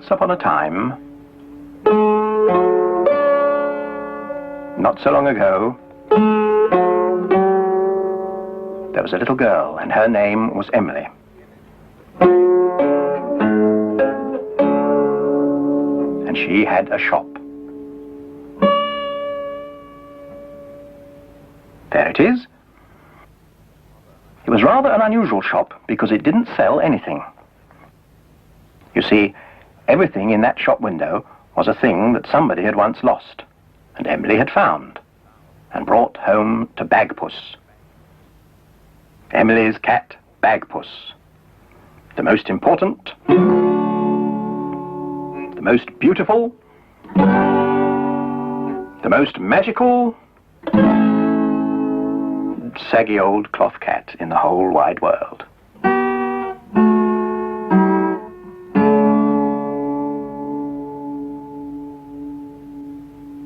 Once upon a time, not so long ago, there was a little girl, and her name was Emily. And she had a shop. There it is. It was rather an unusual shop because it didn't sell anything. You see, everything in that shop window was a thing that somebody had once lost, and Emily had found, and brought home to Bagpuss. Emily's cat, Bagpuss. The most important, the most beautiful, the most magical, saggy old cloth cat in the whole wide world.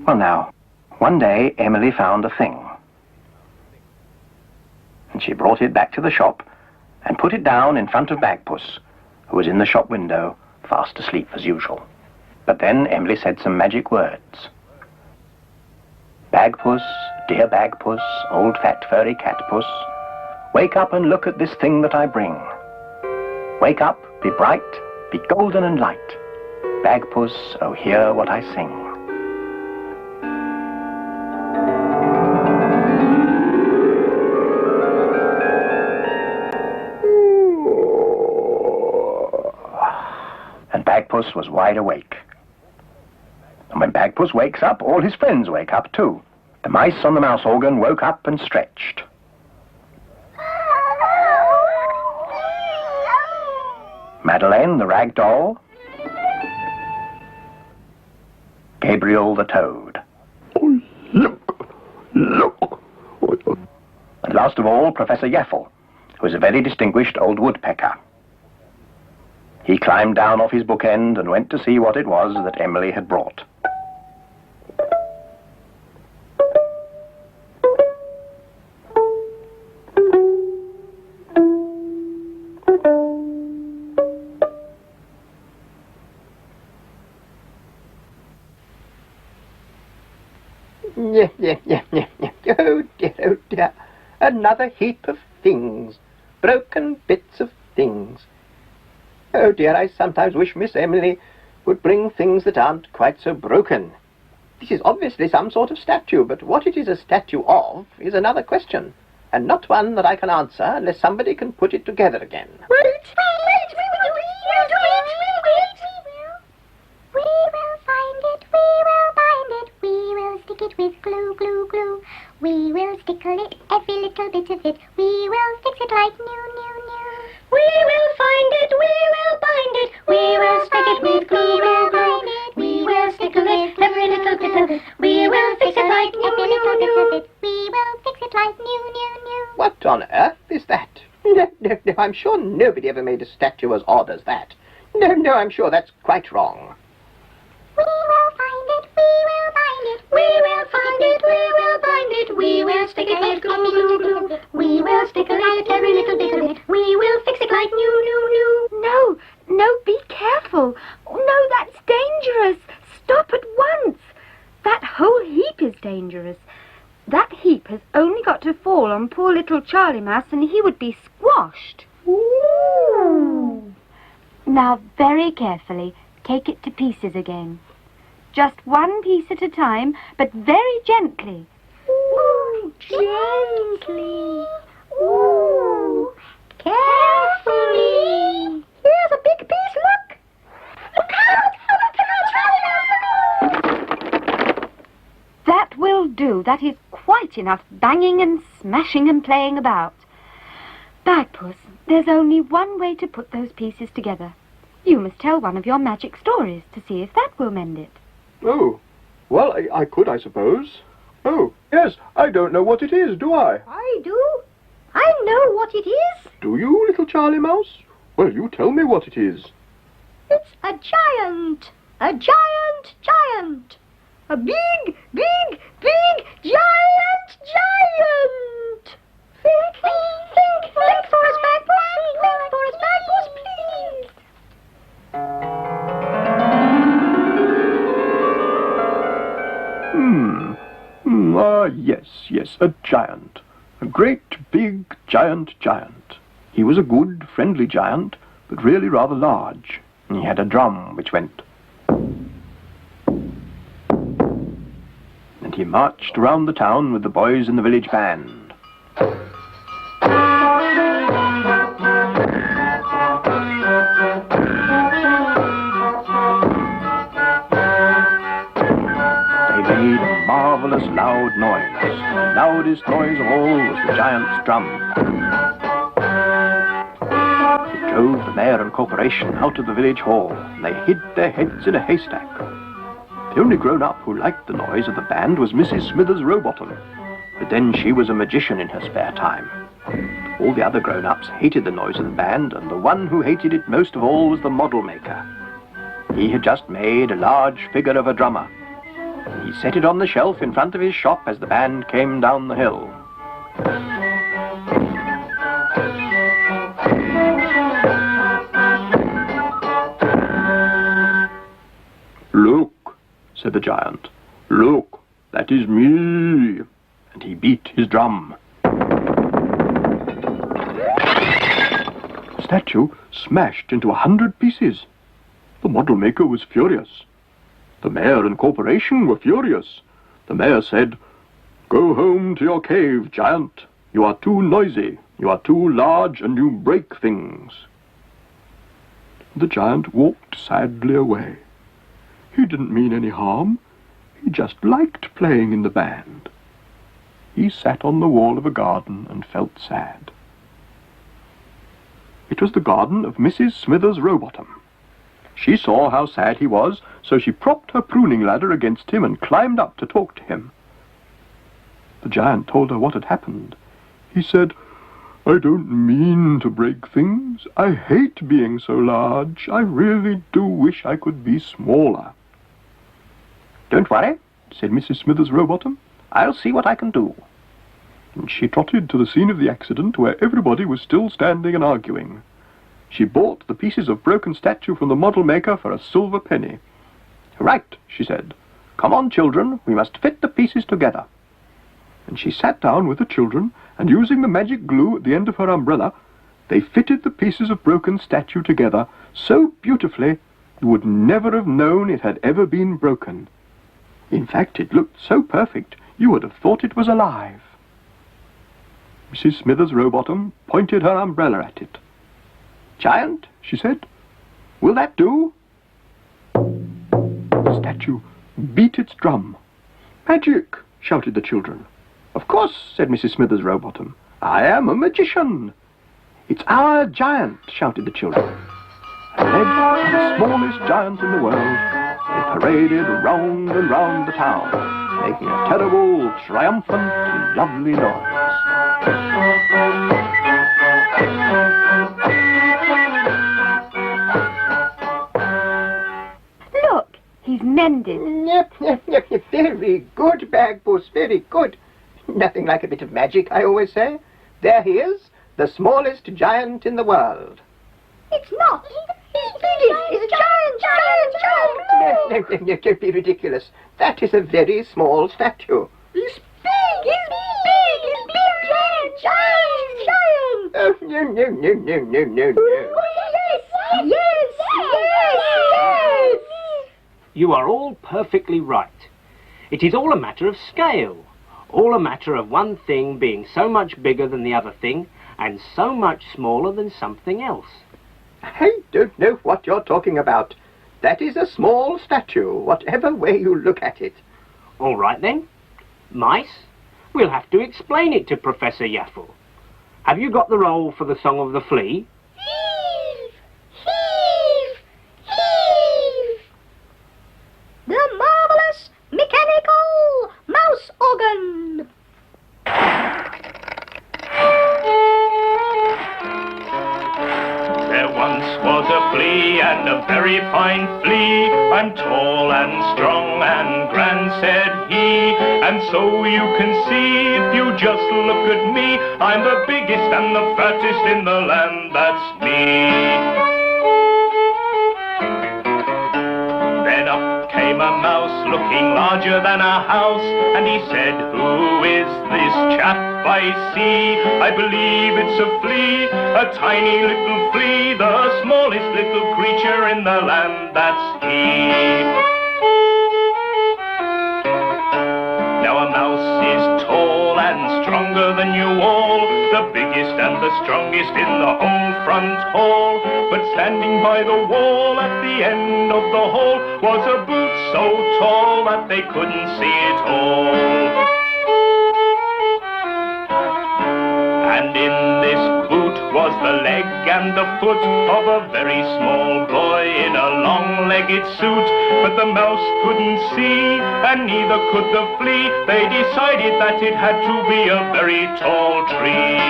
Well now, one day Emily found a thing. And she brought it back to the shop and put it down in front of Bagpuss, who was in the shop window, fast asleep as usual. But then Emily said some magic words. Bagpuss, dear Bagpuss, old fat furry catpuss, wake up and look at this thing that I bring. Wake up, be bright, be golden and light. Bagpuss, oh hear what I sing. And Bagpuss was wide awake. And when Bagpuss wakes up, all his friends wake up too. The mice on the mouse organ woke up and stretched. Madeleine, the rag doll. Gabriel, the toad. Oh, look, look. And last of all, Professor Yeffel, who was a very distinguished old woodpecker. He climbed down off his bookend and went to see what it was that Emily had brought. Oh dear, oh dear. Another heap of things. Broken bits of things. Oh dear, I sometimes wish Miss Emily would bring things that aren't quite so broken. This is obviously some sort of statue, but what it is a statue of is another question, and not one that I can answer unless somebody can put it together again. Wait, we will find it, we will bind it, we will stick it with glue, glue, glue. We will stickle it, every little bit of it, we will fix it like new, new, new. We will find it, we will bind it, we will stick it with glue, glue, glue. We will stickle it, every little bit of it, we will fix it like new, new, new. We will fix it like new, new, new. What on earth is that? No, I'm sure nobody ever made a statue as odd as that. No, I'm sure that's quite wrong. We will find it, we will bind it, we will find it, we will bind it, we will stick it with glue, glue, glue. We will stickle it, every little bit of it, we will fix it like new, new, new. No, be careful. No, that's dangerous. Stop at once. That whole heap is dangerous. That heap has only got to fall on poor little Charlie Mouse and he would be squashed. Ooh. Now, very carefully, take it to pieces again. Just one piece at a time, but very gently. Ooh, gently. Ooh, carefully. Here's a big piece, look. Look out, That will do. That is quite enough banging and smashing and playing about. Bagpuss, there's only one way to put those pieces together. You must tell one of your magic stories to see if that will mend it. Oh, well, I could, I suppose. Oh, yes, I don't know what it is, do I? I do. I know what it is. Do you, little Charlie Mouse? Well, you tell me what it is. It's a giant. A giant giant. A big, big, big giant giant. Think for us, Bagpuss. Think for us, Bagpuss, please. Ah, yes, yes, a giant. A great, big, giant. He was a good, friendly giant, but really rather large. And he had a drum which went. And he marched around the town with the boys in the village band. They made a marvelous loud noise. The loudest noise of all was the giant's drum. It drove the mayor and corporation out of the village hall, and they hid their heads in a haystack. The only grown-up who liked the noise of the band was Mrs. Smithers Rowbottom, but then she was a magician in her spare time. All the other grown-ups hated the noise of the band, and the one who hated it most of all was the model maker. He had just made a large figure of a drummer. He set it on the shelf in front of his shop as the band came down the hill. "Look," said the giant. "Look, that is me." And he beat his drum. The statue smashed into 100 pieces. The model maker was furious. The mayor and corporation were furious. The mayor said, "Go home to your cave, giant. You are too noisy, you are too large, and you break things." The giant walked sadly away. He didn't mean any harm. He just liked playing in the band. He sat on the wall of a garden and felt sad. It was the garden of Mrs. Smithers Rowbottom. She saw how sad he was, so she propped her pruning ladder against him and climbed up to talk to him. The giant told her what had happened. He said, "I don't mean to break things. I hate being so large. I really do wish I could be smaller." "Don't worry," said Mrs. Smithers Rowbottom. "I'll see what I can do." And she trotted to the scene of the accident where everybody was still standing and arguing. She bought the pieces of broken statue from the model maker for a silver penny. "Right," she said. "Come on, children, we must fit the pieces together." And she sat down with the children, and using the magic glue at the end of her umbrella, they fitted the pieces of broken statue together so beautifully you would never have known it had ever been broken. In fact, it looked so perfect you would have thought it was alive. Mrs. Smithers Rowbottom pointed her umbrella at it. "Giant," she said, "will that do?" The statue beat its drum. "Magic!" shouted the children. "Of course," said Mrs. Smithers Rowbottom. "I am a magician." "It's our giant," shouted the children. And led by the smallest giant in the world, they paraded round and round the town, making a terrible, triumphant, lovely noise. Look, he's mended. Yep. Very good, Bagpuss, very good. Nothing like a bit of magic, I always say. There he is, the smallest giant in the world. It's not. He's a giant. No, don't be ridiculous. That is a very small statue. He's big. Giant. Oh, no. Yes. You are all perfectly right. It is all a matter of scale. All a matter of one thing being so much bigger than the other thing, and so much smaller than something else. I don't know what you're talking about. That is a small statue, whatever way you look at it. All right then. Mice, we'll have to explain it to Professor Yaffle. Have you got the roll for the Song of the Flea? Heave. The marvelous mechanical mouse organ. There once was a flea, and a very fine flea. I'm tall and strong and grand, said he. And so you can see, if you just look at me, I'm the biggest and the fattest in the land, that's me. Then up came a mouse looking larger than a house, and he said, "Who is this chap I see? I believe it's a flea, a tiny little flea, the smallest little creature in the land, that's he." Now a mouse is tall and stronger than you all, the biggest and the strongest in the whole front hall. But standing by the wall at the end of the hall was a boot so tall that they couldn't see it all. And in this boot was the leg and the foot of a very small boy in a long-legged suit. But the mouse couldn't see, and neither could the flea. They decided that it had to be a very tall tree.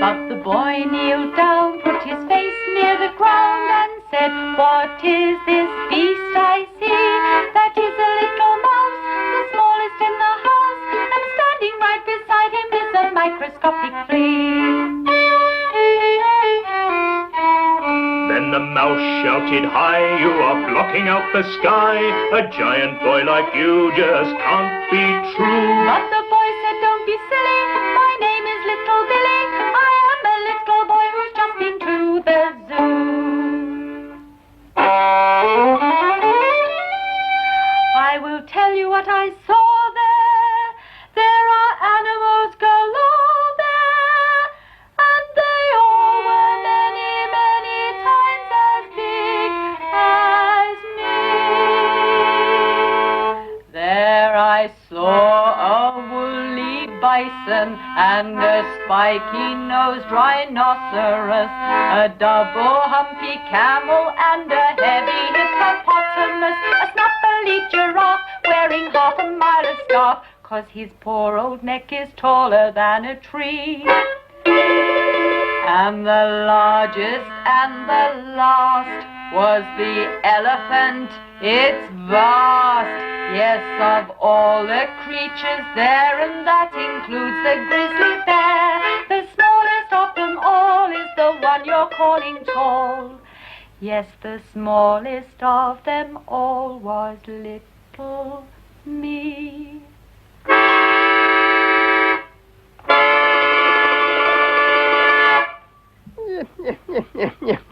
But the boy kneeled down, put his face near the ground, and said, "What is this beast I see? That is a little mouse, the smallest in the house, and standing right beside him is a microscopic flea." Then the mouse shouted high, "You are blocking out the sky. A giant boy like you just can't be true." But the boy said, "Don't be silly, my name is Little Billy. I am a little boy who's just been to the zoo." I will tell you what I saw there. There are animals galore there, and they all were many, many times as big as me. There I saw a woolly bison and a spiky-nosed rhinoceros, a double humpy camel and a heavy hippopotamus, a snuffly giraffe wearing half a mile of scarf, 'cause his poor old neck is taller than a tree. And the largest and the last was the elephant. It's vast, yes, of all the creatures there, and that includes the grizzly bear. The smallest of them all is the one you're calling tall. Yes, the smallest of them all was little me.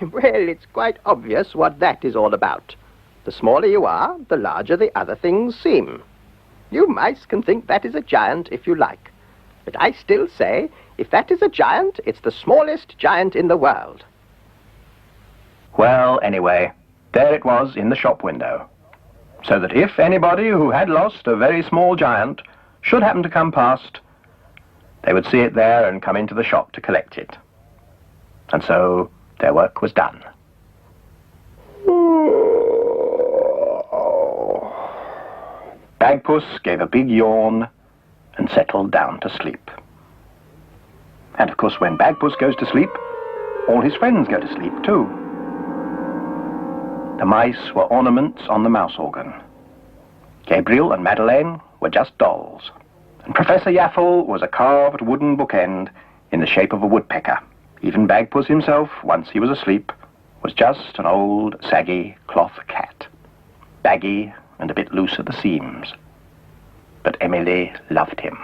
Well, it's quite obvious what that is all about. The smaller you are, the larger the other things seem. You mice can think that is a giant if you like. But I still say, if that is a giant, it's the smallest giant in the world. Well, anyway, there it was in the shop window. So that if anybody who had lost a very small giant should happen to come past, they would see it there and come into the shop to collect it. And so their work was done. Bagpuss gave a big yawn and settled down to sleep. And of course, when Bagpuss goes to sleep, all his friends go to sleep too. The mice were ornaments on the mouse organ. Gabriel and Madeleine were just dolls. And Professor Yaffle was a carved wooden bookend in the shape of a woodpecker. Even Bagpuss himself, once he was asleep, was just an old, saggy cloth cat. Baggy and a bit loose at the seams. But Emily loved him.